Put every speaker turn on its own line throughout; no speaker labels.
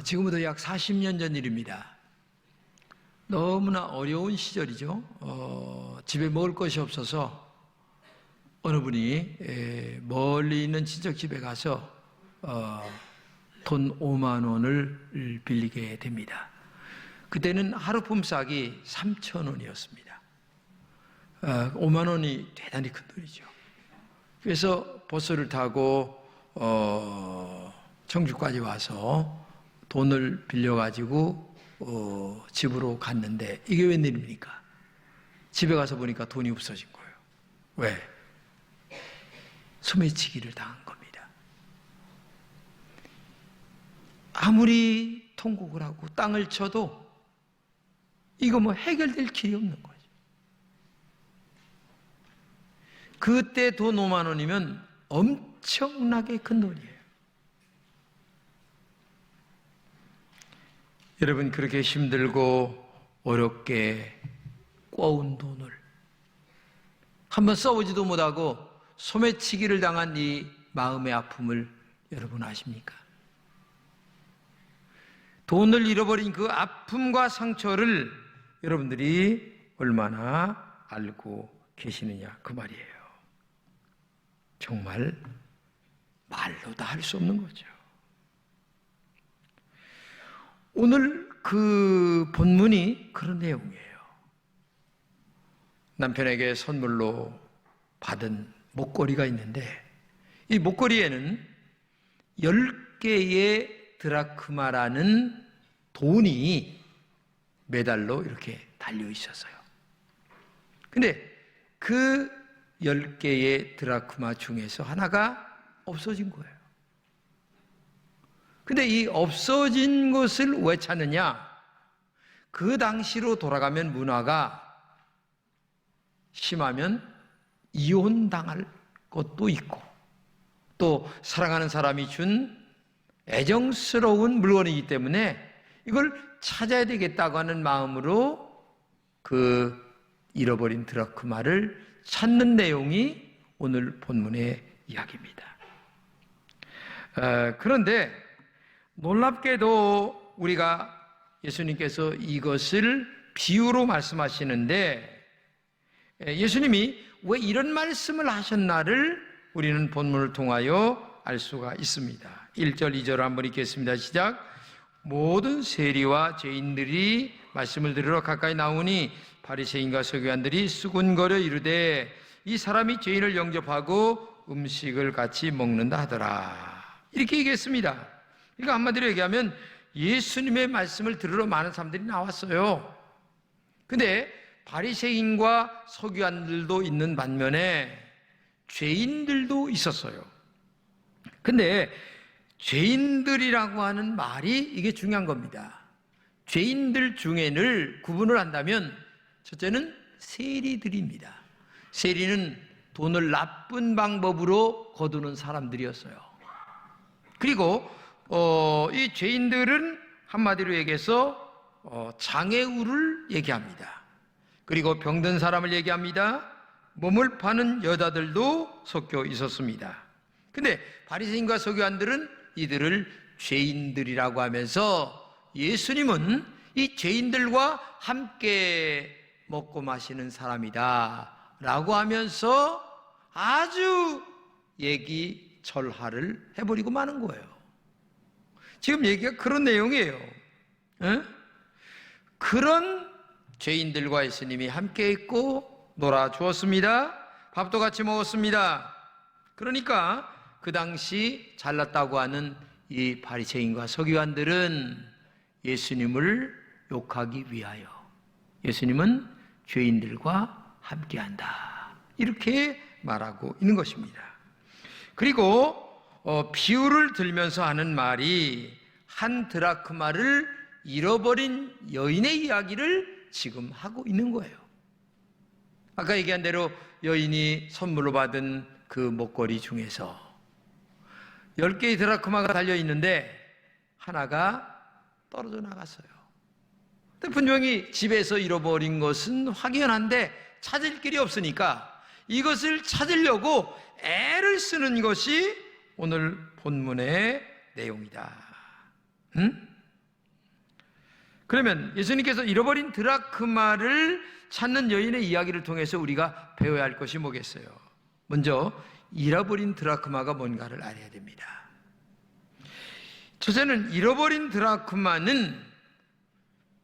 지금부터 약 40년 전 일입니다. 너무나 어려운 시절이죠. 집에 먹을 것이 없어서 어느 분이 멀리 있는 친척 집에 가서 돈 5만 원을 빌리게 됩니다. 그때는 하루품 싹이 3,000원이었습니다. 5만 원이 대단히 큰 돈이죠. 그래서 버스를 타고 청주까지 와서 돈을 빌려가지고 집으로 갔는데 이게 웬일입니까? 집에 가서 보니까 돈이 없어진 거예요. 왜? 소매치기를 당한 겁니다. 아무리 통곡을 하고 땅을 쳐도 이거 뭐 해결될 길이 없는 거죠. 그때 돈 5만 원이면 엄청나게 큰 돈이에요. 여러분, 그렇게 힘들고 어렵게 꿔온 돈을 한번 써보지도 못하고 소매치기를 당한 이 마음의 아픔을 여러분 아십니까? 돈을 잃어버린 그 아픔과 상처를 여러분들이 얼마나 알고 계시느냐 그 말이에요. 정말 말로 다 할 수 없는 거죠. 오늘 그 본문이 그런 내용이에요. 남편에게 선물로 받은 목걸이가 있는데 이 목걸이에는 10개의 드라크마라는 돈이 메달로 이렇게 달려 있었어요. 근데 그 10개의 드라크마 중에서 하나가 없어진 거예요. 근데 이 없어진 것을 왜 찾느냐? 그 당시로 돌아가면 문화가 심하면 이혼당할 것도 있고 또 사랑하는 사람이 준 애정스러운 물건이기 때문에 이걸 찾아야 되겠다고 하는 마음으로 그 잃어버린 드라크마를 찾는 내용이 오늘 본문의 이야기입니다. 그런데 놀랍게도 우리가 예수님께서 이것을 비유로 말씀하시는데 예수님이 왜 이런 말씀을 하셨나를 우리는 본문을 통하여 알 수가 있습니다. 1절, 2절 한번 읽겠습니다. 시작. 모든 세리와 죄인들이 말씀을 들으러 가까이 나오니 바리새인과 서기관들이 수군거려 이르되 이 사람이 죄인을 영접하고 음식을 같이 먹는다 하더라. 이렇게 얘기했습니다. 그러니까 한마디로 얘기하면 예수님의 말씀을 들으러 많은 사람들이 나왔어요. 근데 바리새인과 서기관들도 있는 반면에 죄인들도 있었어요. 근데 죄인들이라고 하는 말이 이게 중요한 겁니다. 죄인들 중에는 구분을 한다면 첫째는 세리들입니다. 세리는 돈을 나쁜 방법으로 거두는 사람들이었어요. 그리고 이 죄인들은 한마디로 얘기해서 장애우를 얘기합니다. 그리고 병든 사람을 얘기합니다. 몸을 파는 여자들도 섞여 있었습니다. 근데 바리새인과 서기관들은 이들을 죄인들이라고 하면서 예수님은 이 죄인들과 함께 먹고 마시는 사람이다 라고 하면서 아주 얘기철화를 해버리고 마는 거예요. 지금 얘기가 그런 내용이에요. 그런 죄인들과 예수님이 함께 있고 놀아주었습니다. 밥도 같이 먹었습니다. 그러니까 그 당시 잘났다고 하는 이 바리새인과 서기관들은 예수님을 욕하기 위하여 예수님은 죄인들과 함께한다 이렇게 말하고 있는 것입니다. 그리고 비유를 들면서 하는 말이 한 드라크마를 잃어버린 여인의 이야기를 지금 하고 있는 거예요. 아까 얘기한 대로 여인이 선물로 받은 그 목걸이 중에서 10개의 드라크마가 달려있는데 하나가 떨어져 나갔어요. 근데 분명히 집에서 잃어버린 것은 확연한데 찾을 길이 없으니까 이것을 찾으려고 애를 쓰는 것이 오늘 본문의 내용이다. 그러면 예수님께서 잃어버린 드라크마를 찾는 여인의 이야기를 통해서 우리가 배워야 할 것이 뭐겠어요? 먼저 잃어버린 드라크마가 뭔가를 알아야 됩니다. 첫째는 잃어버린 드라크마는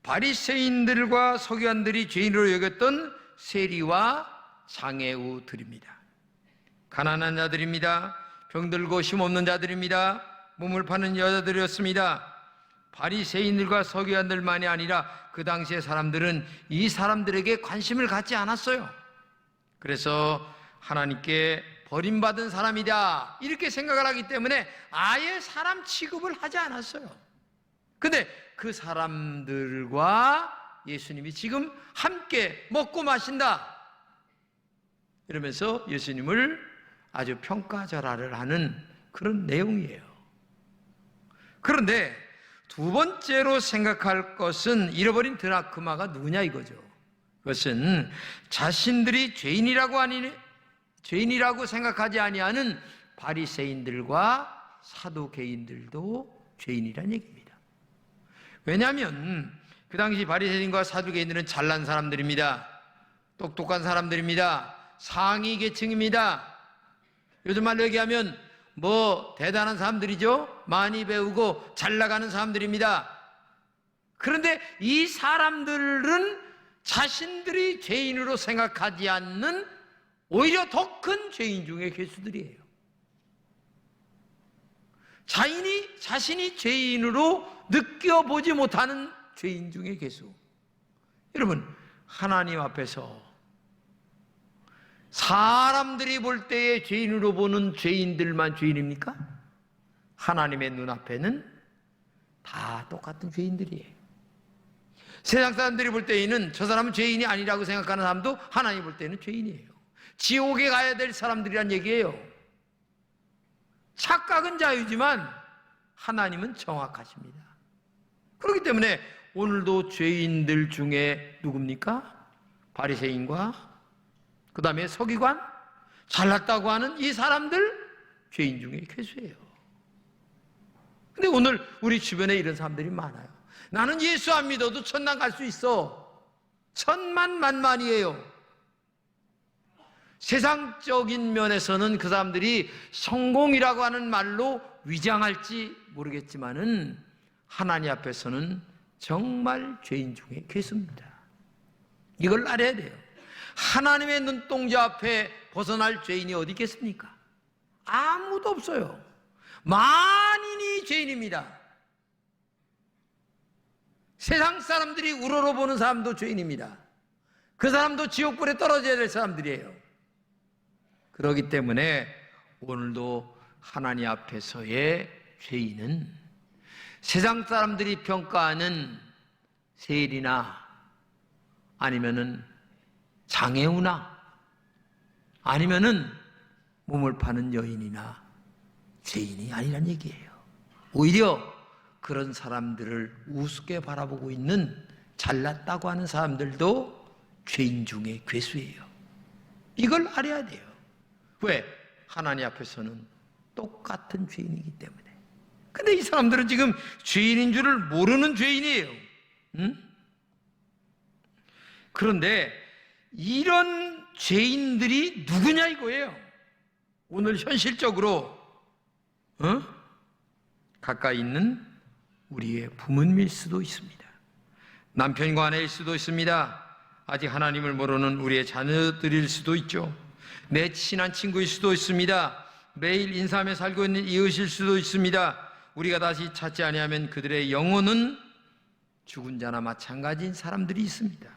바리새인들과 서기관들이 죄인으로 여겼던 세리와 장애우들입니다. 가난한 자들입니다. 병들고 힘없는 자들입니다. 몸을 파는 여자들이었습니다. 바리새인들과 서기관들만이 아니라 그 당시의 사람들은 이 사람들에게 관심을 갖지 않았어요. 그래서 하나님께 버림받은 사람이다 이렇게 생각을 하기 때문에 아예 사람 취급을 하지 않았어요. 근데 그 사람들과 예수님이 지금 함께 먹고 마신다 이러면서 예수님을 아주 평가절하를 하는 그런 내용이에요. 그런데 두 번째로 생각할 것은 잃어버린 드라크마가 누구냐 이거죠. 그것은 자신들이 죄인이라고 생각하지 아니하는 바리새인들과 사두개인들도 죄인이란 얘기입니다. 왜냐하면 그 당시 바리새인과 사두개인들은 잘난 사람들입니다. 똑똑한 사람들입니다. 상위 계층입니다. 요즘 말로 얘기하면 대단한 사람들이죠. 많이 배우고 잘 나가는 사람들입니다. 그런데 이 사람들은 자신들이 죄인으로 생각하지 않는 오히려 더 큰 죄인 중의 괴수들이에요. 자신이 죄인으로 느껴보지 못하는 죄인 중의 괴수. 여러분, 하나님 앞에서 사람들이 볼 때에 죄인으로 보는 죄인들만 죄인입니까? 하나님의 눈앞에는 다 똑같은 죄인들이에요. 세상 사람들이 볼 때에는 저 사람은 죄인이 아니라고 생각하는 사람도 하나님 볼 때는 죄인이에요. 지옥에 가야 될 사람들이란 얘기예요. 착각은 자유지만 하나님은 정확하십니다. 그렇기 때문에 오늘도 죄인들 중에 누굽니까? 바리새인과 그 다음에 서기관, 잘났다고 하는 이 사람들 죄인 중에 괴수예요. 근데 오늘 우리 주변에 이런 사람들이 많아요. 나는 예수 안 믿어도 천당 갈 수 있어. 천만만만이에요. 세상적인 면에서는 그 사람들이 성공이라고 하는 말로 위장할지 모르겠지만은 하나님 앞에서는 정말 죄인 중에 괴수입니다. 이걸 알아야 돼요. 하나님의 눈동자 앞에 벗어날 죄인이 어디 있겠습니까? 아무도 없어요. 만인이 죄인입니다. 세상 사람들이 우러러보는 사람도 죄인입니다. 그 사람도 지옥불에 떨어져야 될 사람들이에요. 그렇기 때문에 오늘도 하나님 앞에서의 죄인은 세상 사람들이 평가하는 세리나 아니면은 장애우나 아니면은 몸을 파는 여인이나 죄인이 아니란 얘기예요. 오히려 그런 사람들을 우습게 바라보고 있는 잘났다고 하는 사람들도 죄인 중에 괴수예요. 이걸 알아야 돼요. 왜? 하나님 앞에서는 똑같은 죄인이기 때문에. 근데 이 사람들은 지금 죄인인 줄을 모르는 죄인이에요. 그런데 이런 죄인들이 누구냐 이거예요. 오늘 현실적으로 가까이 있는 우리의 부모님일 수도 있습니다. 남편과 아내일 수도 있습니다. 아직 하나님을 모르는 우리의 자녀들일 수도 있죠. 내 친한 친구일 수도 있습니다. 매일 인사하며 살고 있는 이웃일 수도 있습니다. 우리가 다시 찾지 아니하면 그들의 영혼은 죽은 자나 마찬가지인 사람들이 있습니다.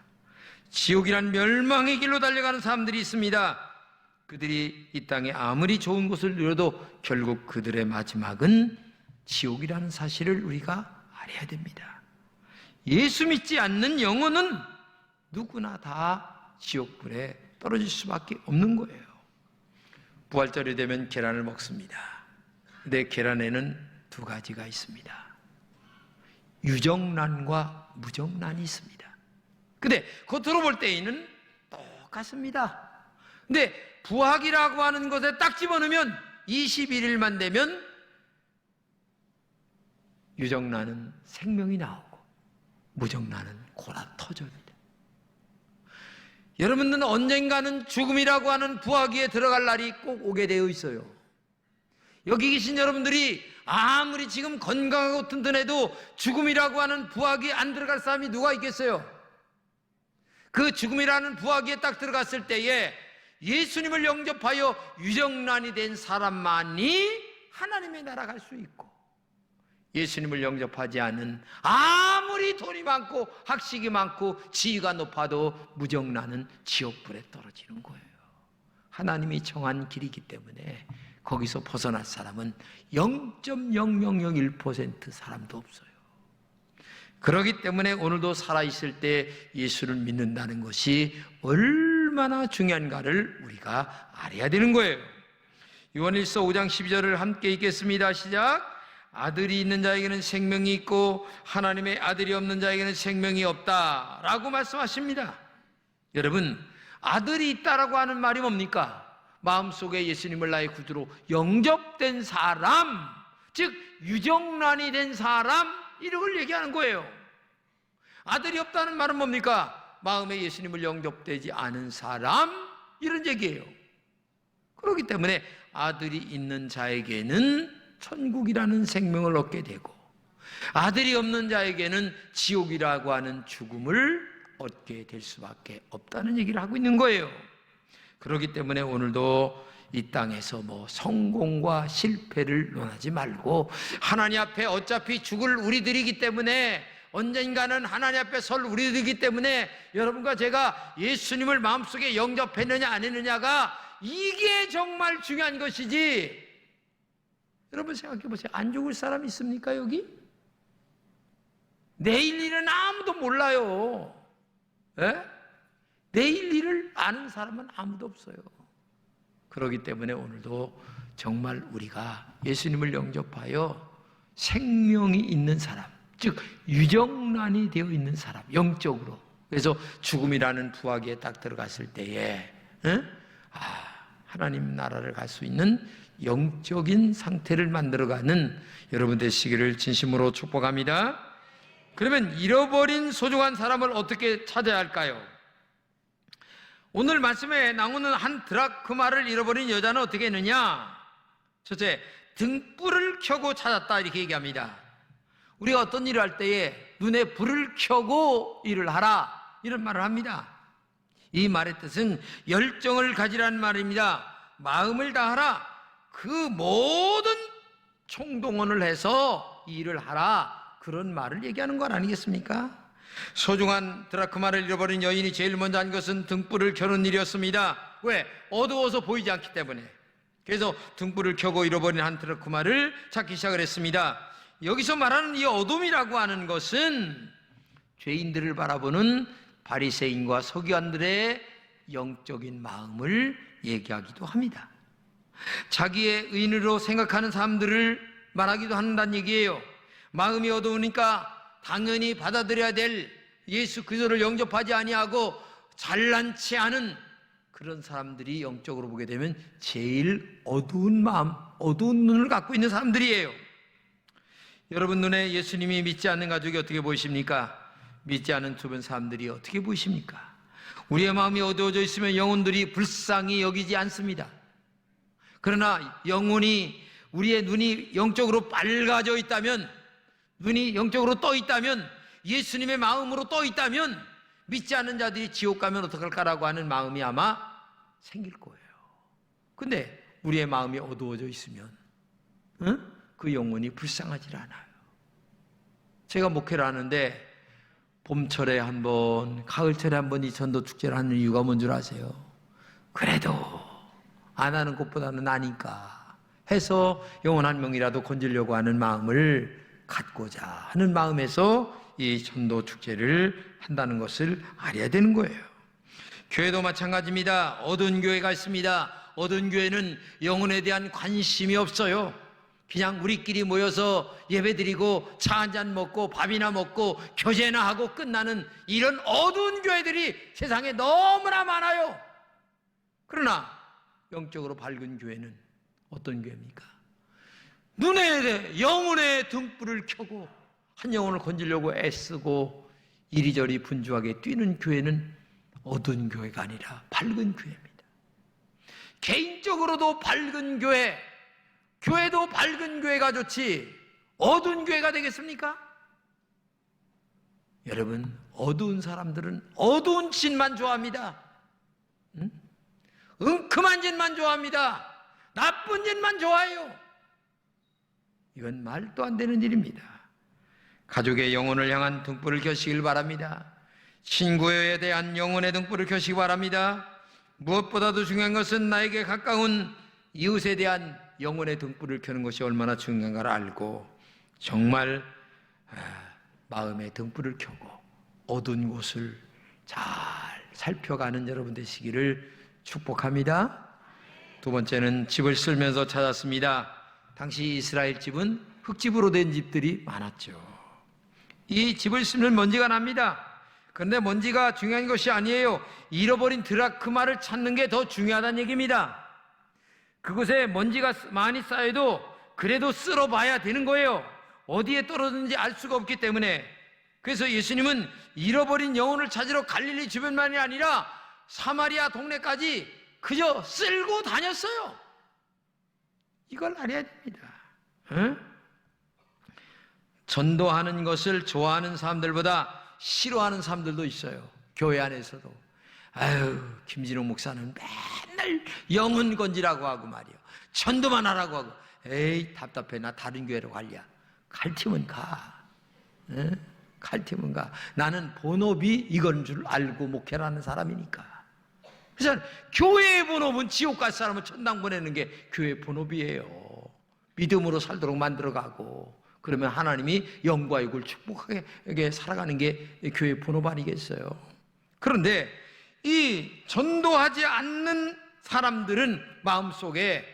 지옥이란 멸망의 길로 달려가는 사람들이 있습니다. 그들이 이 땅에 아무리 좋은 곳을 누려도 결국 그들의 마지막은 지옥이라는 사실을 우리가 알아야 됩니다. 예수 믿지 않는 영혼은 누구나 다 지옥불에 떨어질 수밖에 없는 거예요. 부활절이 되면 계란을 먹습니다. 근데 계란에는 두 가지가 있습니다. 유정란과 무정란이 있습니다. 근데 겉으로 볼 때에는 똑같습니다. 근데 부학이라고 하는 것에 딱 집어넣으면 21일만 되면 유정란은 생명이 나오고 무정나는 고난 터져입니다. 여러분들은 언젠가는 죽음이라고 하는 부화기에 들어갈 날이 꼭 오게 되어 있어요. 여기 계신 여러분들이 아무리 지금 건강하고 튼튼해도 죽음이라고 하는 부화기에 안 들어갈 사람이 누가 있겠어요? 그 죽음이라는 부화기에 딱 들어갔을 때에 예수님을 영접하여 유정란이 된 사람만이 하나님의 나라 갈 수 있고, 예수님을 영접하지 않은 아무리 돈이 많고 학식이 많고 지위가 높아도 무정란은 지옥불에 떨어지는 거예요. 하나님이 정한 길이기 때문에 거기서 벗어날 사람은 0.0001% 사람도 없어요. 그렇기 때문에 오늘도 살아있을 때 예수를 믿는다는 것이 얼마나 중요한가를 우리가 알아야 되는 거예요. 요한일서 5장 12절을 함께 읽겠습니다. 시작. 아들이 있는 자에게는 생명이 있고 하나님의 아들이 없는 자에게는 생명이 없다라고 말씀하십니다. 여러분, 아들이 있다라고 하는 말이 뭡니까? 마음속에 예수님을 나의 구주로 영접된 사람, 즉 유정란이 된 사람, 이걸 얘기하는 거예요. 아들이 없다는 말은 뭡니까? 마음에 예수님을 영접되지 않은 사람, 이런 얘기예요. 그렇기 때문에 아들이 있는 자에게는 천국이라는 생명을 얻게 되고, 아들이 없는 자에게는 지옥이라고 하는 죽음을 얻게 될 수밖에 없다는 얘기를 하고 있는 거예요. 그렇기 때문에 오늘도 이 땅에서 성공과 실패를 논하지 말고, 하나님 앞에 어차피 죽을 우리들이기 때문에, 언젠가는 하나님 앞에 설 우리들이기 때문에 여러분과 제가 예수님을 마음속에 영접했느냐 안 했느냐가 이게 정말 중요한 것이지. 여러분 생각해 보세요. 안 죽을 사람 있습니까 여기? 내일 일은 아무도 몰라요. 에? 내일 일을 아는 사람은 아무도 없어요. 그렇기 때문에 오늘도 정말 우리가 예수님을 영접하여 생명이 있는 사람, 즉 유정란이 되어 있는 사람, 영적으로. 그래서 죽음이라는 부화기에 딱 들어갔을 때에 하나님 나라를 갈 수 있는 영적인 상태를 만들어가는 여러분 되시기를 진심으로 축복합니다. 그러면 잃어버린 소중한 사람을 어떻게 찾아야 할까요? 오늘 말씀에 나오는 한 드라크마를 잃어버린 여자는 어떻게 했느냐? 첫째, 등불을 켜고 찾았다, 이렇게 얘기합니다. 우리가 어떤 일을 할 때에 눈에 불을 켜고 일을 하라, 이런 말을 합니다. 이 말의 뜻은 열정을 가지라는 말입니다. 마음을 다하라, 그 모든 총동원을 해서 일을 하라, 그런 말을 얘기하는 것 아니겠습니까? 소중한 드라크마를 잃어버린 여인이 제일 먼저 한 것은 등불을 켜는 일이었습니다. 왜? 어두워서 보이지 않기 때문에. 그래서 등불을 켜고 잃어버린 한 드라크마를 찾기 시작을 했습니다. 여기서 말하는 이 어둠이라고 하는 것은 죄인들을 바라보는 바리새인과 서기관들의 영적인 마음을 얘기하기도 합니다. 자기의 의인으로 생각하는 사람들을 말하기도 한다는 얘기예요. 마음이 어두우니까 당연히 받아들여야 될 예수 그리스도를 영접하지 아니하고 잘난치 않은 그런 사람들이 영적으로 보게 되면 제일 어두운 마음, 어두운 눈을 갖고 있는 사람들이에요. 여러분 눈에 예수님이 믿지 않는 가족이 어떻게 보이십니까? 믿지 않은 주변 사람들이 어떻게 보이십니까? 우리의 마음이 어두워져 있으면 영혼들이 불쌍히 여기지 않습니다. 그러나 영혼이, 우리의 눈이 영적으로 밝아져 있다면, 눈이 영적으로 떠 있다면, 예수님의 마음으로 떠 있다면 믿지 않는 자들이 지옥 가면 어떡할까라고 하는 마음이 아마 생길 거예요. 근데 우리의 마음이 어두워져 있으면 그 영혼이 불쌍하지 않아요. 제가 목회를 하는데 봄철에 한 번, 가을철에 한 번 이 전도 축제를 하는 이유가 뭔 줄 아세요? 그래도 안 하는 것보다는 나니까 해서 영혼 한 명이라도 건지려고 하는 마음을 갖고자 하는 마음에서 이 전도 축제를 한다는 것을 알아야 되는 거예요. 교회도 마찬가지입니다. 어두운 교회가 있습니다. 어두운 교회는 영혼에 대한 관심이 없어요. 그냥 우리끼리 모여서 예배드리고 차 한잔 먹고 밥이나 먹고 교제나 하고 끝나는 이런 어두운 교회들이 세상에 너무나 많아요. 그러나 영적으로 밝은 교회는 어떤 교회입니까? 눈에 영혼의 등불을 켜고 한 영혼을 건지려고 애쓰고 이리저리 분주하게 뛰는 교회는 어두운 교회가 아니라 밝은 교회입니다. 개인적으로도 밝은 교회, 교회도 밝은 교회가 좋지 어두운 교회가 되겠습니까? 여러분, 어두운 사람들은 어두운 짓만 좋아합니다. 웅큼한 짓만 좋아합니다. 나쁜 짓만 좋아해요. 이건 말도 안 되는 일입니다. 가족의 영혼을 향한 등불을 켜시길 바랍니다. 친구에 대한 영혼의 등불을 켜시기 바랍니다. 무엇보다도 중요한 것은 나에게 가까운 이웃에 대한 영혼의 등불을 켜는 것이 얼마나 중요한가를 알고 정말 마음의 등불을 켜고 어두운 곳을 잘 살펴가는 여러분 되시기를 축복합니다. 두 번째는 집을 쓸면서 찾았습니다. 당시 이스라엘 집은 흙집으로 된 집들이 많았죠. 이 집을 쓰면 먼지가 납니다. 그런데 먼지가 중요한 것이 아니에요. 잃어버린 드라크마를 찾는 게 더 중요하다는 얘기입니다. 그곳에 먼지가 많이 쌓여도 그래도 쓸어봐야 되는 거예요. 어디에 떨어졌는지 알 수가 없기 때문에. 그래서 예수님은 잃어버린 영혼을 찾으러 갈릴리 주변만이 아니라 사마리아 동네까지 그저 쓸고 다녔어요. 이걸 알아야 됩니다. 응? 전도하는 것을 좋아하는 사람들보다 싫어하는 사람들도 있어요. 교회 안에서도. 아유, 김진호 목사는 맨날 영혼 건지라고 하고 말이요. 전도만 하라고 하고. 에이, 답답해. 나 다른 교회로 갈랴. 갈 팀은 가. 응? 갈 팀은 가. 나는 본업이 이건 줄 알고 목회라는 사람이니까. 그래서 교회의 본업은 지옥 갈 사람은 천당 보내는 게 교회의 본업이에요. 믿음으로 살도록 만들어가고 그러면 하나님이 영과 육을 축복하게 살아가는 게 교회의 본업 아니겠어요? 그런데 이 전도하지 않는 사람들은 마음속에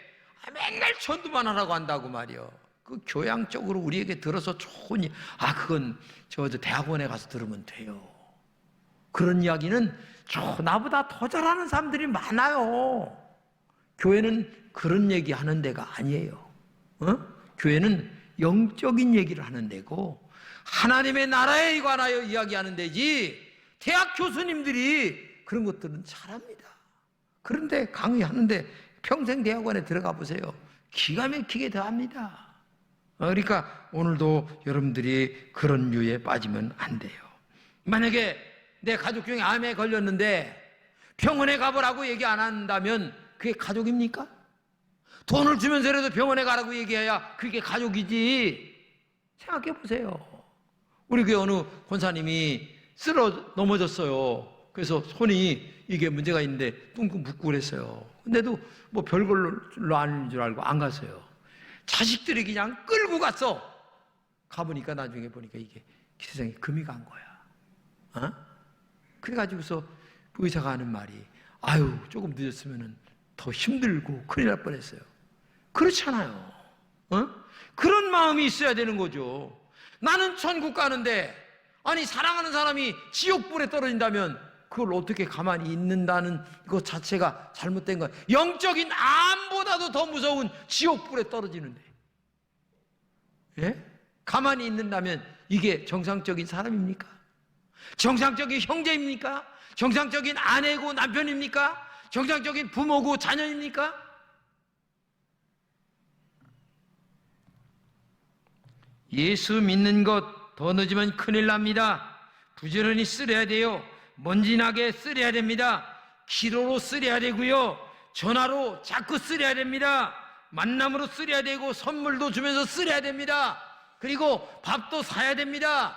맨날 전도만 하라고 한다고 말이요. 그 교양적으로 우리에게 들어서 좋은 그건 저 대학원에 가서 들으면 돼요. 그런 이야기는 나보다 더 잘하는 사람들이 많아요. 교회는 그런 얘기 하는 데가 아니에요. 교회는 영적인 얘기를 하는 데고 하나님의 나라에 관하여 이야기하는 데지 대학 교수님들이 그런 것들은 잘합니다. 그런데 강의하는데 평생 대학원에 들어가 보세요. 기가 막히게 더 합니다. 그러니까 오늘도 여러분들이 그런 유에 빠지면 안 돼요. 만약에 내 가족 중에 암에 걸렸는데 병원에 가보라고 얘기 안 한다면 그게 가족입니까? 돈을 주면서라도 병원에 가라고 얘기해야 그게 가족이지. 생각해 보세요. 우리 교회 어느 권사님이 쓰러 넘어졌어요. 그래서 손이 이게 문제가 있는데 뚱뚱 붓고 그랬어요. 근데도 뭐 별걸로 아닌 줄 알고 안 갔어요. 자식들이 그냥 끌고 갔어. 가보니까 나중에 보니까 이게 세상에 금이 간 거야. 그래가지고서 의사가 하는 말이 아유 조금 늦었으면 더 힘들고 큰일 날 뻔했어요. 그렇잖아요. 그런 마음이 있어야 되는 거죠. 나는 천국 가는데 아니 사랑하는 사람이 지옥불에 떨어진다면 그걸 어떻게 가만히 있는다는 것 자체가 잘못된 거예요. 영적인 암보다도 더 무서운 지옥불에 떨어지는데 가만히 있는다면 이게 정상적인 사람입니까? 정상적인 형제입니까? 정상적인 아내고 남편입니까? 정상적인 부모고 자녀입니까? 예수 믿는 것 더 늦으면 큰일 납니다. 부지런히 쓰려야 돼요. 먼지나게 쓰려야 됩니다. 기도로 쓰려야 되고요. 전화로 자꾸 쓰려야 됩니다. 만남으로 쓰려야 되고 선물도 주면서 쓰려야 됩니다. 그리고 밥도 사야 됩니다.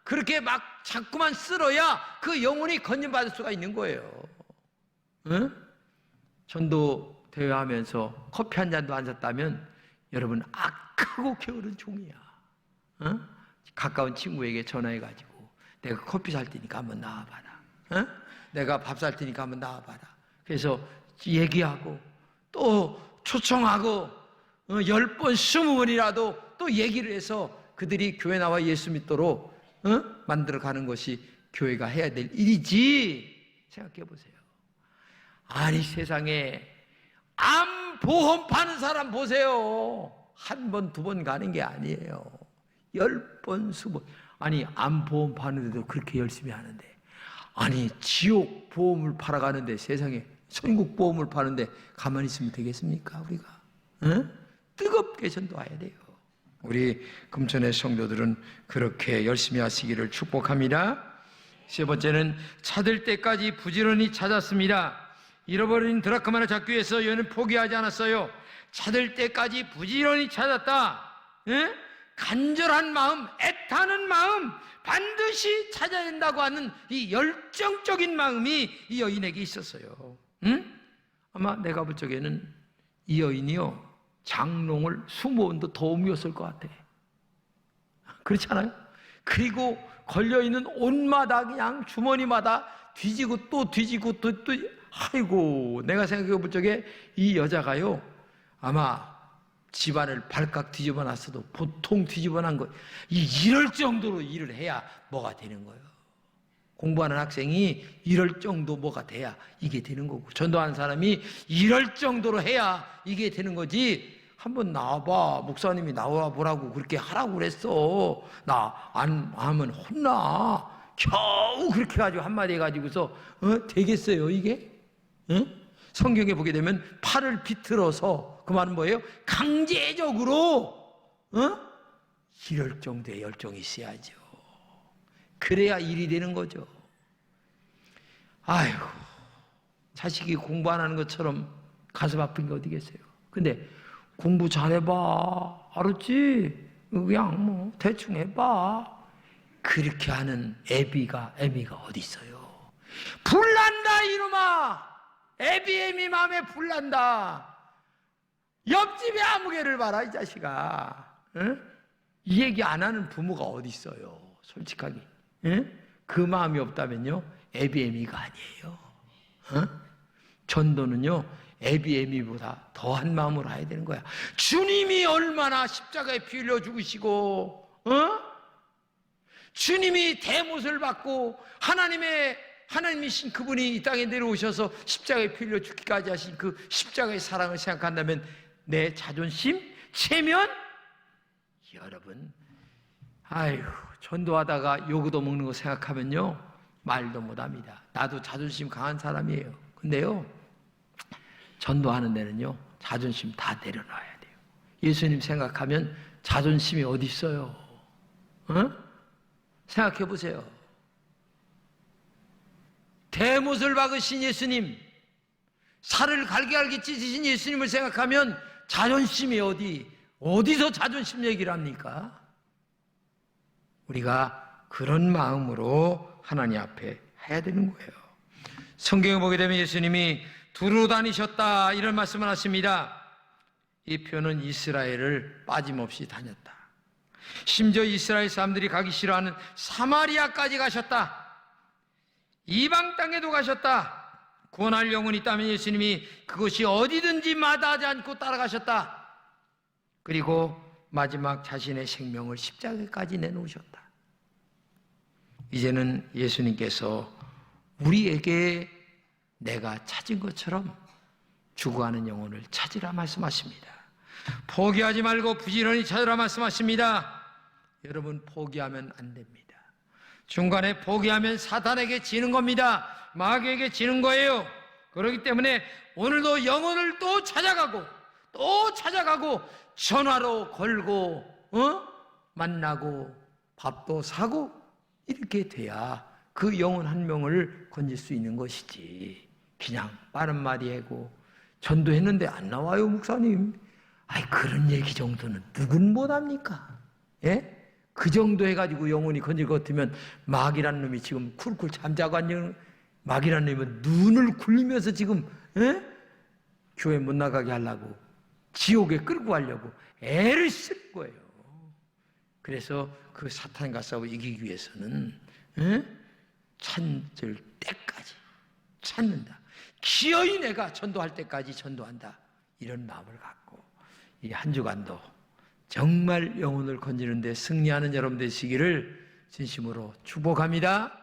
그렇게 막 자꾸만 쓸어야 그 영혼이 건진받을 수가 있는 거예요. 전도 대회하면서 커피 한 잔도 안 샀다면 여러분 악하고 게으른 종이야. 가까운 친구에게 전화해가지고 내가 커피 살 테니까 한번 나와봐라. 내가 밥 살 테니까 한번 나와봐라. 그래서 얘기하고 또 초청하고 10번 20번이라도 또 얘기를 해서 그들이 교회 나와 예수 믿도록 만들어가는 것이 교회가 해야 될 일이지. 생각해 보세요. 아니 세상에 암보험 파는 사람 보세요. 한 번, 두 번 가는 게 아니에요. 10번, 20번. 아니 암보험 파는데도 그렇게 열심히 하는데, 아니 지옥 보험을 팔아가는데, 세상에 천국 보험을 파는데 가만히 있으면 되겠습니까? 우리가 뜨겁게 전도해야 돼요. 우리 금천의 성도들은 그렇게 열심히 하시기를 축복합니다. 세 번째는 찾을 때까지 부지런히 찾았습니다. 잃어버린 드라크마를 잡기 위해서 여인은 포기하지 않았어요. 찾을 때까지 부지런히 찾았다. 간절한 마음, 애타는 마음, 반드시 찾아야 된다고 하는 이 열정적인 마음이 이 여인에게 있었어요. 아마 내가 볼 적에는 이 여인이요, 장롱을 20원도 더 옮겼을 것 같아. 그렇지 않아요? 그리고 걸려있는 옷마다 그냥 주머니마다 뒤지고 또 뒤지고 또 아이고, 내가 생각해 볼 적에 이 여자가요, 아마 집안을 발칵 뒤집어 놨어도 보통 뒤집어 난 거, 이럴 정도로 일을 해야 뭐가 되는 거예요. 공부하는 학생이 이럴 정도 뭐가 돼야 이게 되는 거고, 전도하는 사람이 이럴 정도로 해야 이게 되는 거지. 한번 나와봐, 목사님이 나와보라고 그렇게 하라고 그랬어, 나 안 하면 혼나, 겨우 그렇게 해가지고 한마디 해가지고서 되겠어요 이게? 성경에 보게 되면 팔을 비틀어서, 그 말은 뭐예요? 강제적으로 이럴 정도의 열정이 있어야죠. 그래야 일이 되는 거죠. 아이고, 자식이 공부 안 하는 것처럼 가슴 아픈 게 어디겠어요. 근데 공부 잘해봐, 알았지? 그냥 뭐 대충 해봐, 그렇게 하는 애미가 어디 있어요. 불난다 이놈아, 애비 마음에 불난다. 옆집에 아무개를 봐라 이 자식아. 이 얘기 안 하는 부모가 어디 있어요, 솔직하게. 그 마음이 없다면요, 애비애미가 아니에요. 전도는요, 애비애미보다 더한 마음으로 해야 되는 거야. 주님이 얼마나 십자가에 피 흘려 죽으시고, 주님이 대못을 받고 하나님이신 그분이 이 땅에 내려오셔서 십자가에 피 흘려 죽기까지 하신 그 십자가의 사랑을 생각한다면, 내 자존심 체면, 여러분, 아이고, 전도하다가 요구도 먹는 거 생각하면요, 말도 못합니다. 나도 자존심 강한 사람이에요. 근데요, 전도하는 데는요, 자존심 다 내려놔야 돼요. 예수님 생각하면 자존심이 어디 있어요? 생각해 보세요. 대못을 박으신 예수님, 살을 갈기갈기 찢으신 예수님을 생각하면 자존심이 어디서 자존심 얘기를 합니까? 우리가 그런 마음으로 하나님 앞에 해야 되는 거예요. 성경에 보게 되면 예수님이 두루 다니셨다 이런 말씀을 하십니다. 이 표현은 이스라엘을 빠짐없이 다녔다. 심지어 이스라엘 사람들이 가기 싫어하는 사마리아까지 가셨다. 이방 땅에도 가셨다. 구원할 영혼이 있다면 예수님이 그것이 어디든지 마다하지 않고 따라가셨다. 그리고 마지막 자신의 생명을 십자가까지 내놓으셨다. 이제는 예수님께서 우리에게 내가 찾은 것처럼 죽어가는 영혼을 찾으라 말씀하십니다. 포기하지 말고 부지런히 찾으라 말씀하십니다. 여러분, 포기하면 안 됩니다. 중간에 포기하면 사탄에게 지는 겁니다. 마귀에게 지는 거예요. 그렇기 때문에 오늘도 영혼을 또 찾아가고 전화로 걸고 만나고 밥도 사고 이렇게 돼야 그 영혼 한 명을 건질 수 있는 것이지, 그냥 빠른 말이 하고 전도했는데 안 나와요 목사님, 아이 그런 얘기 정도는 누군 못합니까? 예? 그 정도 해가지고 영혼이 건질 것 같으면 마귀란 놈이 지금 쿨쿨 잠자고 앉은, 마귀란 놈은 눈을 굴리면서 지금 교회 못 나가게 하려고, 지옥에 끌고 가려고 애를 쓸 거예요. 그래서 그 사탄과 싸워 이기기 위해서는 찾을 때까지 찾는다. 기어이 내가 전도할 때까지 전도한다. 이런 마음을 갖고 이 한 주간도 정말 영혼을 건지는 데 승리하는 여러분 되시기를 진심으로 축복합니다.